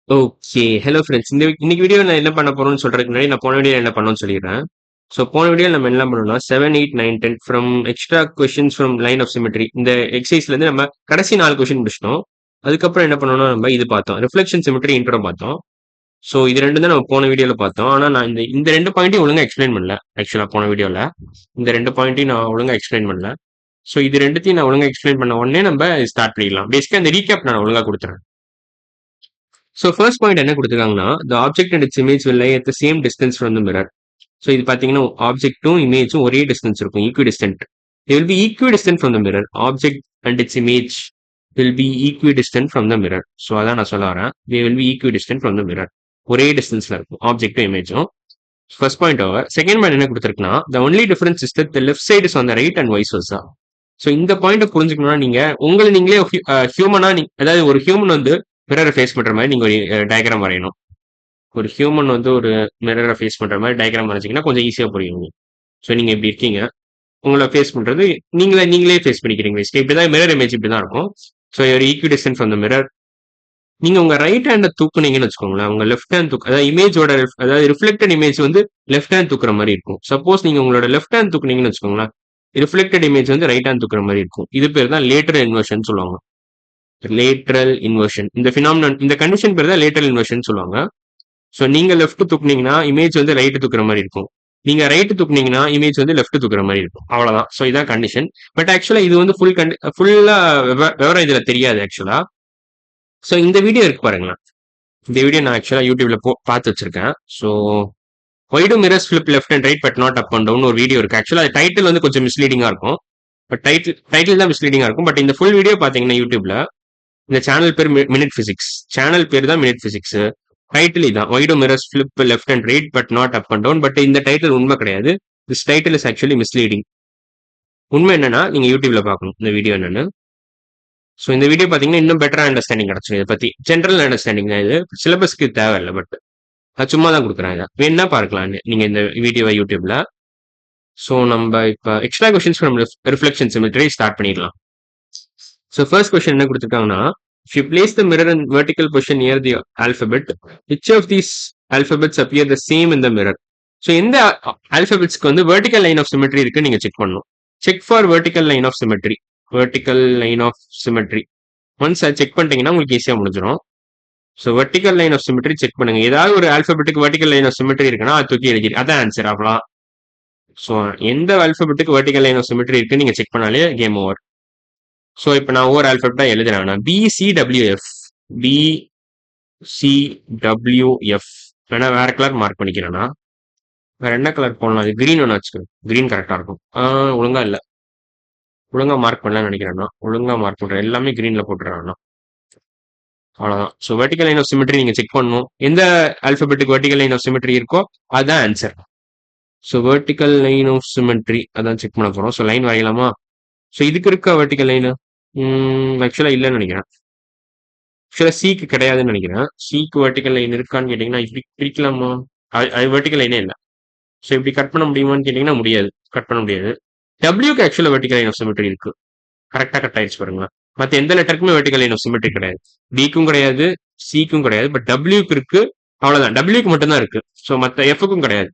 Okay. Hello friends. இன்னைக்கு video நான் என்ன பண்ண போறோம்னு சொல்றதுக்கு முன்னாடி, நான் போன வீடியோல என்ன பண்ணோம்னு சொல்லிடுறேன். ஸோ போன வீடியோல நம்ம என்ன பண்ணோம்னா 7, 8, 9, 10 from extra questions from line of symmetry இந்த எக்ஸசைஸ்ல இருந்து நம்ம கடைசி 4 கொஸ்டின் முடிச்சிட்டோம். அதுக்கப்புறம் என்ன பண்ணோம்னா நம்ம இது பார்த்தோம். ரிஃப்ளெக்ஷன் சிமெட்ரி இன்ட்ரோ பார்த்தோம். ஸோ இது 2 தான் நம்ம போன வீடியோல பார்த்தோம். ஆனா நான் இந்த 2 பாயிண்ட்டையும் ஒழுங்கா எக்ஸ்பிளைன் பண்ணல. ஆக்சுவலா போன வீடியோல. இந்த 2 பாயிண்ட்டையும் நான் ஒழுங்கா எக்ஸ்பிளைன் பண்ணல. ஸோ இது 2த்தையும் நான் ஒழுங்கா எக்ஸ்பிளைன் பண்ண உடனே நம்ம ஸ்டார்ட் பண்ணிடலாம். பேசிக்கா இந்த ரீகேப் நான் ஒழுங்கா கொடுத்துறேன். ஸோ ஃபர்ஸ்ட் பாயிண்ட் என்ன கொடுத்துருக்காங்கன்னா, the object and its image will lie at the same distance from the mirror. So இது பார்த்தீங்கன்னா ஆப்ஜெக்ட்டும் இமேஜும் ஒரே டிஸ்டன்ஸ் இருக்கும், equidistant. They will be equidistant from the mirror. Object and its image will be equidistant from the mirror. So அதான் நான் சொல்ல வரேன். They will be equidistant from the mirror. ஒரே டிஸ்டன்ஸ்ல இருக்கும் ஆப்ஜெக்டும் இமேஜும். First point over. Second point என்ன கொடுத்துருக்குன்னா, the only difference is that the left side is on the right and vice versa. So இந்த பாயிண்ட் புரிஞ்சுக்கணும்னா நீங்க உங்களை நீங்களே ஹியூமனா, அதாவது ஒரு ஹியூமன் வந்து மிரரை ஃபேஸ் பண்ற மாதிரி நீங்க ஒரு டயக்ராம் வரையணும். ஒரு ஹியூமன் வந்து ஒரு மிரரை ஃபேஸ் பண்ற மாதிரி டயக்ராம் வரைஞ்சிங்கன்னா கொஞ்சம் ஈஸியா புரியும். ஸோ நீங்க இப்படி இருக்கீங்க, உங்களை ஃபேஸ் பண்றது நீங்களே ஃபேஸ் பண்ணிக்கிறீங்க. இப்படிதான் மிரர் இமேஜ் இப்படிதான் இருக்கும். ஸோ ஒரு ஈக்விடிஸ்டன்ட் ஃப்ரம் த மிரர். நீங்க உங்க ரைட் ஹேண்ட தூக்குனீங்கன்னு வச்சுக்கோங்களேன், உங்க லெஃப்ட் ஹேண்ட் அதாவது இமேஜோட அதாவது ரிஃப்ளெக்டட் இமேஜ் வந்து லெஃப்ட் ஹேண்ட் தூக்குற மாதிரி இருக்கும். சப்போஸ் நீங்க உங்களோட லெஃப்ட் ஹேண்ட் தூக்குனீங்கன்னு வச்சுக்கோங்களேன், ரிஃப்ளெக்டட் இமேஜ் வந்து ரைட் ஹேண்ட் தூக்குற மாதிரி இருக்கும். இது பேர் தான் லேட்டரல் இன்வர்ஷன் சொல்லுவாங்க. லேட்டரல் இன்வர்ஷன் இந்த பினாமினன், இந்த கண்டிஷன் பேர் தான் லேட்டரல் இன்வர்ஷன் சொல்லுவாங்க. ஸோ நீங்க லெஃப்ட் தூக்குனீங்கன்னா இமேஜ் வந்து ரைட் தூக்குற மாதிரி இருக்கும். நீங்க ரைட் தூக்குனீங்கன்னா இமேஜ் வந்து லெஃப்ட் தூக்குற மாதிரி இருக்கும். அவ்வளவுதான். ஸோ இதான் கண்டிஷன். பட் ஆக்சுவலா இது வந்து ஃபுல்லா விவரம் இதுல தெரியாது ஆக்சுவலா. ஸோ இந்த வீடியோ இருக்கு பாருங்களேன். இந்த வீடியோ நான் ஆக்சுவலா யூடியூப்ல பார்த்து வச்சிருக்கேன். So why do mirrors flip left and right but not up and down ஒரு வீடியோ இருக்கு. ஆக்சுவலா டைட்டில் வந்து கொஞ்சம் மிஸ்லீடிங்கா இருக்கும். பட் டைட்டில் தான் மிஸ்லீடிங்கா இருக்கும். பட் இந்த ஃபுல் வீடியோ பாத்தீங்கன்னா யூடியூப்ல இந்த சேனல் பேர் மினிட் பிசிக்ஸ். சேனல் பேர் தான் மினிட் பிசிக்ஸ். டைட்டில் இதான், why do mirrors flip left and right but not up and down. But இந்த டைட்டில் உண்மை கிடையாது. This title is actually misleading. உண்மை என்னன்னா நீங்க யூடியூப்ல பார்க்கணும் இந்த வீடியோ என்னன்னு. ஸோ இந்த வீடியோ பார்த்தீங்கன்னா இன்னும் பெட்டரா அண்டர்ஸ்டாண்டிங் கிடைச்சிடும். இதை பத்தி ஜென்ரல் அண்டர்ஸ்டாண்டிங் தான் இது. சிலபஸ்க்கு தேவையில்லை. பட் நான் சும்மா தான் கொடுக்குறேன். இதை வேணா பார்க்கலாம் நீங்க இந்த வீடியோவை யூடியூப்ல. ஸோ நம்ம இப்போ extra questions from reflection symmetry start பண்ணிடலாம். ஸோ ஃபர்ஸ்ட் கொஸ்டின் என்ன கொடுத்துருக்காங்கன்னா, if you place the mirror in vertical position near the alphabet, which of these alphabets appear the same in the mirror? So எந்த ஆல்பபெட்ஸ்க்கு வந்து vertical line of symmetry இருக்கு நீங்க check பண்ணணும். Check for vertical line of symmetry. Vertical line of symmetry once அதை செக் பண்ணிட்டீங்கன்னா உங்களுக்கு ஈஸியா முடிஞ்சிடும். So vertical line of symmetry check பண்ணுங்க. ஏதாவது ஒரு ஆல்பபெட்டுக்கு வெர்டிக்கல் லைன் ஆஃப் சிமெட்ரி இருக்குன்னா அது தூக்கி எழுதி, அதான் ஆன்சர். அவ்வளோ. ஸோ எந்த ஆல்பபெட்டுக்கு வெர்டிக்கல் லைன் ஆஃப் சிமெட்ரி இருக்கு நீங்க செக் பண்ணாலே கேம் ஓவர். ஸோ இப்போ நான் ஒவ்வொரு ஆல்பபெட்டா எழுதுறேன். பிசிடபிள்யூஎஃப், பிசிடபிள்யூஎஃப் வேணா வேற கலர் மார்க் பண்ணிக்கிறேன்னா, வேற என்ன கலர் போடலாம்? அது கிரீன் ஒன்று வச்சுக்கணும். கிரீன் கரெக்டா இருக்கும். ஒழுங்கா இல்ல, ஒழுங்கா மார்க் பண்ணலாம்னு நினைக்கிறேன்னா ஒழுங்கா மார்க் பண்றேன். எல்லாமே கிரீன்ல போட்டுறேன். அவ்வளவுதான். So vertical line of symmetry நீங்க செக் பண்ணணும். எந்த ஆல்பபெட்டுக்கு வெர்டிக்கல் லைன் ஆஃப் சிமெட்ரி இருக்கோ அதுதான் answer. So vertical line of symmetry அதான் செக் பண்ண போறோம். So line வரையலாமா? ஸோ இதுக்கு இருக்கா வெர்டிக்கல் லைன்? ஆக்சுவலா இல்லைன்னு நினைக்கிறேன். ஆக்சுவலா சிக்கு கிடையாதுன்னு நினைக்கிறேன். சிக்கு வெர்டிக்கல் லைன் இருக்கான்னு கேட்டீங்கன்னா இப்படி பிரிக்கலாமா? அது வெர்டிக்கல் லைனே இல்லை. ஸோ இப்படி கட் பண்ண முடியுமான்னு கேட்டீங்கன்னா முடியாது, கட் பண்ண முடியாது. டபிள்யூக்கு ஆக்சுவலா வெர்டிக்கல் லைன் ஆஃப் சிமெட்ரி இருக்கு. கரெக்டா கட் ஆயிடுச்சு பாருங்க. மற்ற எந்த லெட்டருக்குமே வெர்டிக்கல் லைன் ஆஃப் சிமெட்ரி கிடையாது. டிக்கும் கிடையாது, சிக்கும் கிடையாது. பட் டபிள்யூக்கு இருக்கு. அவ்வளவுதான், டபிள்யூக்கு மட்டும் தான் இருக்கு. ஸோ மற்ற எஃப்க்கும் கிடையாது.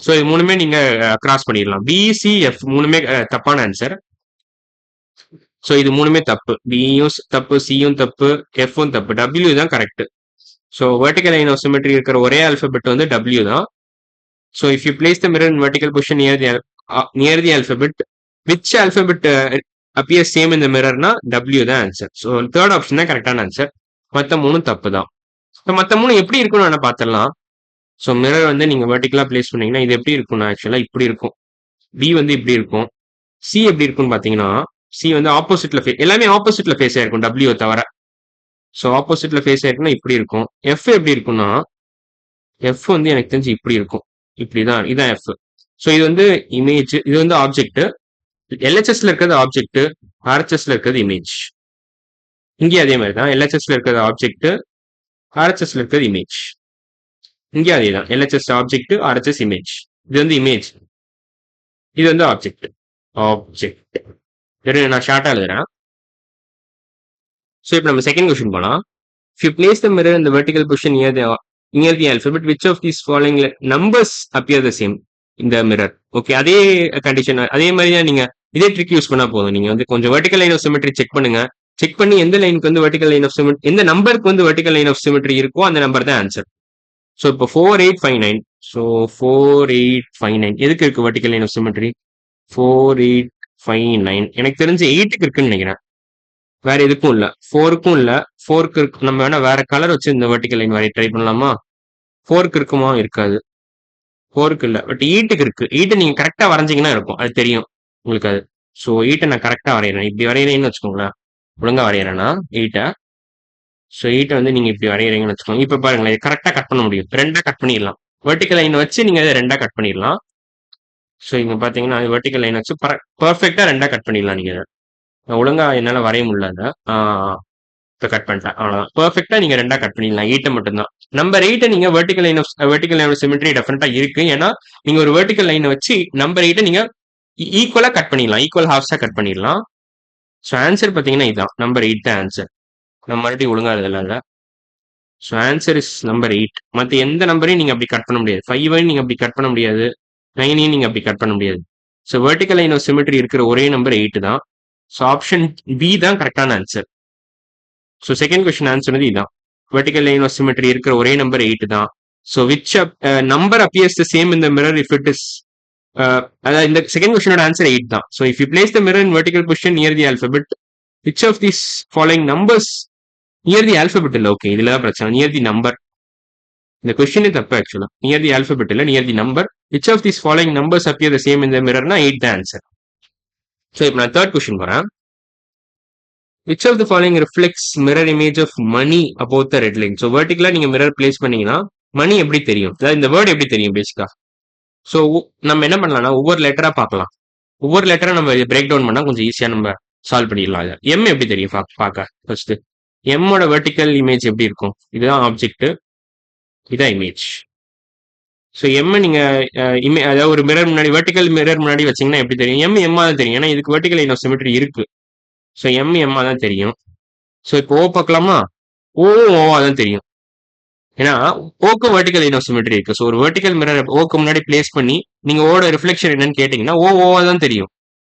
ஸோ இது மூணுமே நீங்க கிராஸ் பண்ணிடலாம். பிசிஎஃப் மூணுமே தப்பான ஆன்சர். ஸோ இது மூணுமே தப்பு. பியும் தப்பு, சியும் தப்பு, எஃப்பும் தப்பு. டபிள்யூ தான் correct. So vertical line of symmetry இருக்கிற ஒரே ஆல்பபெட் வந்து டபிள்யூ தான். So if you place the mirror in vertical position near the alphabet, which alphabet appear same இந்த மிரர்னா டபிள்யூ தான் ஆன்சர். ஸோ தேர்ட் ஆப்ஷன் தான் கரெக்டான ஆன்சர். மற்ற மூணும் தப்பு தான். ஸோ மற்ற மூணு எப்படி இருக்கும்னு வேணா பார்த்துடலாம். ஸோ மிரர் வந்து நீங்க வெர்டிக்கலா பிளேஸ் பண்ணீங்கன்னா இது எப்படி இருக்கும்னா ஆக்சுவலா இப்படி இருக்கும். பி வந்து இப்படி இருக்கும். சி எப்படி இருக்கும்னு பாத்தீங்கன்னா, சி வந்து ஆப்போசிட்ல எல்லாமே ஆப்போசிட்ல ஃபேஸ் ஆயிருக்கும் டபிள்யூ தவிர. ஸோ ஆப்போசிட்ல ஃபேஸ் ஆயிருக்குன்னா இப்படி இருக்கும். எஃப் எப்படி இருக்கும்னா, எஃப் வந்து எனக்கு தெரிஞ்சு இப்படி இருக்கும். இப்படிதான், இதான் எஃப். ஸோ இது வந்து இமேஜ், இது வந்து ஆப்ஜெக்ட். எல்ஹெச்எஸ்ல இருக்கிறது ஆப்ஜெக்ட், ஆர்ஹெச்எஸ்ல இருக்கிறது இமேஜ். இங்கே அதே மாதிரி தான். எல்ஹெச்எஸ்ல இருக்கிறது ஆப்ஜெக்ட், ஆர்ஹெச்எஸ்ல இருக்கிறது இமேஜ். இங்கே அதே தான். LHS object, RHS image. இது வந்து இமேஜ், இது வந்து ஆப்ஜெக்ட். ஆப்ஜெக்ட் நான் ஷார்ட்டா எழுதுறேன். ஸோ இப்போ நம்ம செகண்ட் கொஸ்டின் போலாம். If you place the mirror in the vertical position near the alphabet, which of these following numbers appear the same in the mirror? Okay, அதே கண்டிஷன் அதே மாதிரி தான் நீங்க இதே ட்ரிக் யூஸ் பண்ணா போதும். நீங்க வந்து கொஞ்சம் vertical line of symmetry check பண்ணுங்க. செக் பண்ணி எந்த லைனுக்கு வந்து வெர்டிகல் லைன் ஆஃப் சிமெட்ரி, எந்த நம்பருக்கு வந்து வெர்டிகல் லைன் ஆஃப் சிமெட்ரி இருக்கோ அந்த நம்பர் தான் ஆன்சர். ஸோ இப்போ 4859. ஸோ 4859 எதுக்கு இருக்கு வெர்டிகல் லைன் ஆஃப் சிமெட்ரி? 4859 எனக்கு தெரிஞ்சு 8க்கு இருக்குன்னு நினைக்கிறேன். வேற எதுக்கும் இல்ல. 4க்கும் இல்ல. 4க்கு இருக்கு. நம்ம வேணா வேற கலர் வச்சு இந்த வெர்டிகல் லைன் வரைய ட்ரை பண்ணலாமா? 4க்கு இருக்குமா? இருக்காது. 4க்கு இல்ல. பட் 8க்கு இருக்கு. 8 நீங்க கரெக்டா வரைஞ்சீங்கன்னா இருக்கும். அது தெரியும் உங்களுக்கு அது. ஸோ 8 நான் கரெக்டா வரைகிறேன். இப்படி வரைகிறேன்னு வச்சுக்கோங்களேன். ஒழுங்கா வரைகிறேன்னா 8. ஸோ 8 வந்து நீங்க இப்படி வரைகிறீங்கன்னு வச்சுக்கோங்க. இப்ப பாருங்களேன், இது கரெக்டா கட் பண்ண முடியும். ரெண்டா கட் பண்ணிடலாம். வெர்டிகல் லைன் வச்சு நீங்க இதை ரெண்டா கட் பண்ணிடலாம். ஸோ இங்க பாத்தீங்கன்னா வெர்டிகல் லைன் வச்சு பர்ஃபெக்டா ரெண்டா கட் பண்ணிடலாம் நீங்க. ஒழுங்கா என்னால வரைய முடியல. இப்போ கட் பண்ணிட்டேன். அவ்வளவுதான். பர்ஃபெக்டா நீங்க ரெண்டா கட் பண்ணிடலாம். 8 மட்டும்தான். நம்பர் 8 நீங்க வெர்டிகல் லைன் ஆஃப் சிமெட்ரி டெஃபினட்டா இருக்கு. ஏன்னா நீங்க ஒரு வெர்டிகல் லைனை வச்சு நம்பர் 8 நீங்க ஈக்குவலா கட் பண்ணிடலாம். ஈக்குவல் ஹாஃப்ஸா கட் பண்ணிடலாம். ஸோ ஆன்சர் பாத்தீங்கன்னா இதுதான். நம்பர் 8 தான் ஆன்சர். நம்ம மறுபடியும் ஒழுங்கா எழுதல. So answer is number 8. மற்ற எந்த நம்பரையும் நீங்க அப்படி கட் பண்ண முடியாது. 5 நீங்க அப்படி கட் பண்ண முடியாது. 9 நீங்க அப்படி கட் பண்ண முடியாது. So vertical line of symmetry இருக்கிற ஒரே நம்பர் 8 தான். ஸோ ஆப்ஷன் பி தான் கரெக்டான answer. So second question answer வந்து இதுதான். வெர்டிகல் லைன் ஆஃப் சிமெட்ரி இருக்கிற ஒரே நம்பர் 8 தான். So which number appears the same in the mirror if it is, அதாவது இந்த செகண்ட் கொஸ்டினோட ஆன்சர் 8 தான். So if you place the mirror in vertical position near the alphabet, which of this following numbers near the alphabet இல்லை. Okay, இதுல தான் பிரச்சனை. Near the number. இந்த கொஸ்டினே தப்பு ஆக்சுவலா. நியர் தி ஆல்பபெட் இல்ல, near the number. Which of this following numbers appear the same in த மிரர்னா 8 தான் ஆன்சர். ஸோ இப்போ நான் தேர்ட் கொஸ்டின் போறேன். Which of the following reflects mirror image of money above the red line? So vertically நீங்க mirror place பண்ணீங்கன்னா மணி எப்படி தெரியும்? அதாவது இந்த வேர்ட் எப்படி தெரியும் பேசிக்கா? ஸோ நம்ம என்ன பண்ணலாம்னா ஒவ்வொரு லெட்டரா பார்க்கலாம். ஒவ்வொரு லெட்டரா நம்ம பிரேக் டவுன் பண்ணா கொஞ்சம் ஈஸியா நம்ம சால்வ் பண்ணிடலாம். இதை எம் எப்படி தெரியும் பார்க்க? ஃபர்ஸ்ட் எம்மோட வெர்டிக்கல் இமேஜ் எப்படி இருக்கும்? இதுதான் ஆப்ஜெக்ட், இதான் இமேஜ். ஸோ எம் நீங்க அதாவது ஒரு மிரர் முன்னாடி வெர்டிக்கல் மிரர் முன்னாடி வச்சீங்கன்னா எப்படி தெரியும்? எம்மா தான் தெரியும். ஏன்னா இதுக்கு வெர்டிக்கல் லைன் ஆஃப் சிமெட்ரி இருக்கு. ஸோ எம்மா தான் தெரியும். ஸோ இப்போ ஓ பார்க்கலாமா? ஓவா தான் தெரியும். ஏன்னா ஓக்கு வெர்டிக்கல் லைன் ஆஃப் சிமெட்ரி இருக்கு. ஸோ ஒரு வெர்டிக்கல் மிரர் ஓக்கு முன்னாடி பிளேஸ் பண்ணி நீங்க ஓட ரிஃப்ளெக்ஷன் என்னன்னு கேட்டீங்கன்னா ஓவா தான் தெரியும்.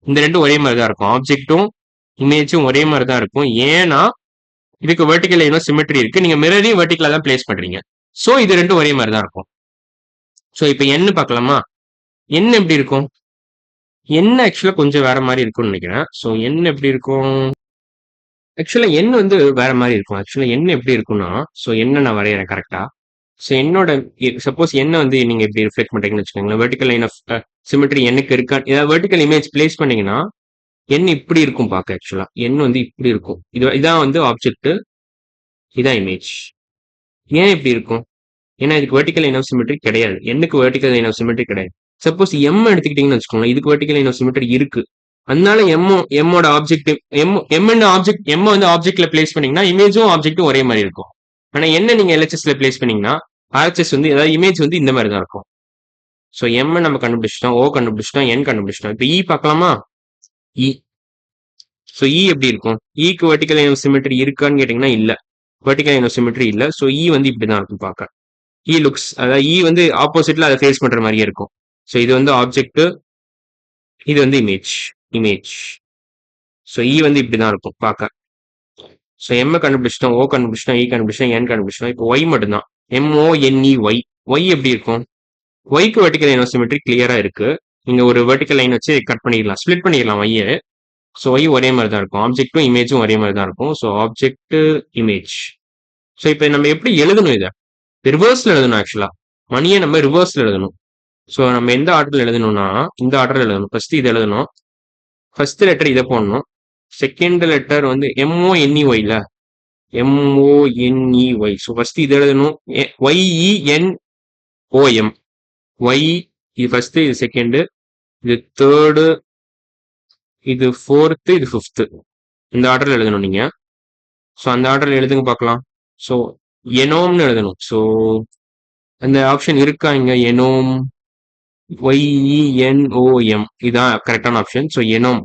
இந்த ரெண்டும் ஒரே மாதிரி தான் இருக்கும். ஆப்ஜெக்டும் இமேஜும் ஒரே மாதிரி தான் இருக்கும். ஏன்னா இதுக்கு வெர்டிக்கல் லைன் ஆஃப் சிமெட்ரி இருக்கு. நீங்க மிரரையும் வெர்டிக்கலா தான் பிளேஸ் பண்றீங்க. ஸோ இது ரெண்டும் ஒரே மாதிரி தான் இருக்கும். ஸோ இப்போ என்ன பார்க்கலாமா? என்ன எப்படி இருக்கும்? என்ன ஆக்சுவலா கொஞ்சம் வேற மாதிரி இருக்கும்னு நினைக்கிறேன். ஸோ என்ன எப்படி இருக்கும்? ஆக்சுவலா எண் வந்து வேற மாதிரி இருக்கும். ஆக்சுவலா எண் எப்படி இருக்கும்னா, ஸோ என்ன நான் வரையறேன் கரெக்டா. ஸோ என்னோட சப்போஸ் என்ன வந்து நீங்க இப்படி ரிஃப்ளெக்ட் பண்றீங்கன்னு வச்சுக்கோங்களேன். வெர்டிக்கல் லைன் ஆஃப் சிமெட்ரி எண்ணுக்கு இருக்கா, ஏதாவது வெர்டிக்கல் இமேஜ் பிளேஸ் பண்ணீங்கன்னா எண் இப்படி இருக்கும் பார்க்க. ஆக்சுவலா எண் வந்து இப்படி இருக்கும். இதான் வந்து ஆப்ஜெக்ட், இதான் இமேஜ். ஏன் இப்படி இருக்கும்? ஏன்னா இதுக்கு வெர்டிக்கல் லைன் ஆஃப் சிமெட்ரி கிடையாது. எண்ணுக்கு வெர்டிக்கல் லைன் ஆஃப் சிமெட்ரி கிடையாது. சப்போஸ் எம் எடுத்துக்கிட்டீங்கன்னு வச்சுக்கோங்களேன், இதுக்கு வெர்டிக்கல் லைன் ஆஃப் சிமெட்ரி இருக்கு. அதனால எம்மோட ஆப்ஜெக்ட் எம் வந்து ஆப்ஜெக்ட்ல பிளேஸ் பண்ணீங்கன்னா இமேஜும் ஆப்ஜெக்டும் ஒரே மாதிரி இருக்கும். ஆனா என்ன நீங்க எல்ஹெச்எஸ்ல பிளேஸ் பண்ணீங்கன்னா ஆர்ஹெச்எஸ் வந்து அதாவது இமேஜ் வந்து இந்த மாதிரி தான் இருக்கும். ஸோ எம் நம்ம கண்டுபிடிச்சிட்டோம், ஓ கண்டுபிடிச்சிட்டோம், என் கண்டுபிடிச்சிட்டோம். இப்போ இ பார்க்கலாமா? இ. ஸோ இ எப்படி இருக்கும்? இக்கு வெர்டிக்கல் லைன் ஆஃப் சிமெட்ரி இருக்கான்னு கேட்டீங்கன்னா இல்ல, வெர்டிக்கல் லைன் ஆஃப் சிமெட்ரி இல்ல. ஸோ இ வந்து இப்படிதான் இருக்கும் பார்க்க. இ லுக்ஸ், அதாவது இ வந்து ஆப்போசிட்ல அதை ஃபேஸ் பண்ற மாதிரியே இருக்கும். ஸோ இது வந்து ஆப்ஜெக்ட், இது வந்து இமேஜ். ஸோ இ வந்து இப்படிதான் இருக்கும் பார்க்க. ஸோ எம் கண்டுபிடிச்சிட்டோம், ஓ கண்டுபிடிச்சிட்டோம், இ கண்டுபிடிச்சிட்டோம், என் கண்டுபிடிச்சிட்டோம். இப்போ ஒய் மட்டும்தான். எம்ஓஎன்இ ஒய். ஒய் எப்படி இருக்கும்? ஒய்க்கு வெர்டிக்கல் லைன் ஆஃப் சிமெட்ரி கிளியரா இருக்கு. நீங்க ஒரு வெர்டிக்கல் லைன் வச்சு கட் பண்ணிடலாம், ஸ்பிளிட் பண்ணிடலாம் ஒய்யை. ஸோ ஒய் ஒரே மாதிரி தான் இருக்கும். ஆப்ஜெக்டும் இமேஜும் ஒரே மாதிரி தான் இருக்கும். So object, image. ஸோ இப்போ நம்ம எப்படி எழுதணும்? இதை ரிவர்ஸ்ல எழுதணும். ஆக்சுவலா மணியை நம்ம ரிவர்ஸ்ல எழுதணும். ஸோ நம்ம எந்த ஆர்டர்ல எழுதணும்னா இந்த ஆர்டர்ல எழுதணும். ஃபர்ஸ்ட் இது எழுதணும். ஃபர்ஸ்ட் லெட்டர் இதை போடணும். செகண்ட் லெட்டர் வந்து எம்ஓஎன்இஒய்ல, எம்ஓஎன்இஒய். ஸோ ஃபர்ஸ்ட் இது எழுதணும். ஒய்இஎன்ஓஎம். ஒய் இது ஃபர்ஸ்ட், இது செகண்ட், இது தேர்டு, இது ஃபோர்த்து, இது ஃபிஃப்த்து. இந்த ஆர்டர்ல எழுதணும் நீங்க. ஸோ அந்த ஆர்டர்ல எழுதுங்க பார்க்கலாம். ஸோ எனோம்னு எழுதணும். ஸோ அந்த ஆப்ஷன் இருக்கா இங்க? எனோம், ஒய்இஎன்ஓஎம், இதான் கரெக்டான ஆப்ஷன். ஸோ எனோம்,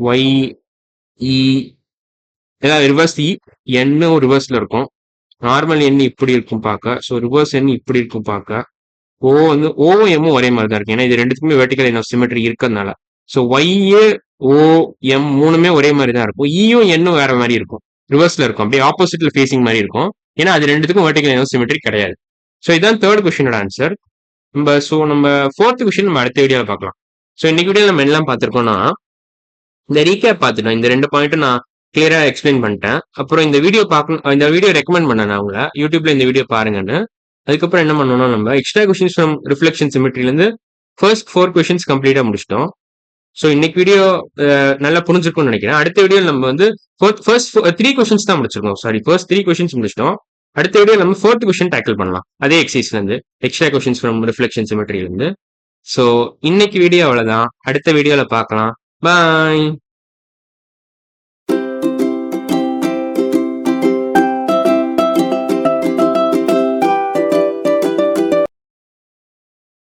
ஒய்இ ஏதாவது ரிவர்ஸ் இ எண்ணும் ரிவர்ஸ்ல இருக்கும். நார்மல் எண் இப்படி இருக்கும் பார்க்க. ஸோ ரிவர்ஸ் எண் இப்படி இருக்கும் பார்க்க. ஓ வந்து ஓவும் எம்மும் ஒரே மாதிரி தான் இருக்கு. ஏன்னா இது ரெண்டுத்துக்குமே வெர்டிகல் லைன் ஆஃப் சிமெட்ரி இருக்கிறதுனால. ஸோ ஒய்ஏ ஓ எம் மூணுமே ஒரே மாதிரி தான் இருக்கும். ஈயும் எண்ணும் வேற மாதிரி இருக்கும். ரிவர்ஸ்ல இருக்கும். அப்படியே ஆப்போசிட்ல ஃபேசிங் மாதிரி இருக்கும். ஏன்னா அது ரெண்டுத்துக்கும் வெர்டிகல் லைன் ஆஃப் சிமெட்ரி கிடையாது. ஸோ இதான் தேர்ட் கொஸ்டினோட ஆன்சர். நம்ம ஃபோர்த் கொஸ்டின் நம்ம அடுத்த வீடியோவில் பார்க்கலாம். ஸோ இன்னைக்கு வீடியோ நம்ம எல்லாம் பார்த்துருக்கோம்னா இந்த ரீகேப் பார்த்துட்டோம். இந்த 2 பாயிண்ட்டும் நான் கிளியரா எக்ஸ்பிளைன் பண்ணிட்டேன். அப்புறம் இந்த வீடியோ பார்க்கணும், இந்த வீடியோ ரெக்கமெண்ட் பண்ணேன் நான் உங்களை யூடியூப்ல இந்த வீடியோ பாருங்கன்னு. அதுக்கப்புறம் என்ன பண்ணோம்னா நம்ம எக்ஸ்ட்ரா கொஸ்டின்ஸ் ஃப்ரம் ரிஃப்ளெக்ஷன் சிமெட்ரிலேருந்து ஃபர்ஸ்ட் 4 கொஸ்டின்ஸ் கம்ப்ளீட்டா முடிச்சிட்டோம். ஸோ இன்னைக்கு வீடியோ நல்லா புரிஞ்சிருக்கும்னு நினைக்கிறேன். அடுத்த வீடியோ நம்ம வந்து ஃபர்ஸ்ட் 3 கொஸ்டின்ஸ் தான் முடிச்சிருக்கோம். சாரி, ஃபர்ஸ்ட் 3 கொஸ்டின்ஸ் முடிச்சிட்டோம். அடுத்த வீடியோ நம்ம 4th கொஸ்டின் டேக்கிள் பண்ணலாம். அதே எக்ஸசைஸ்ல இருந்து எக்ஸ்ட்ரா கொஸ்டின்ஸ் ஃப்ரம் ரிஃப்ளெக்ஷன் சிமெட்ரியில இருந்து. ஸோ இன்னைக்கு வீடியோ அவ்வளவுதான். அடுத்த வீடியோல பார்க்கலாம். பாய்.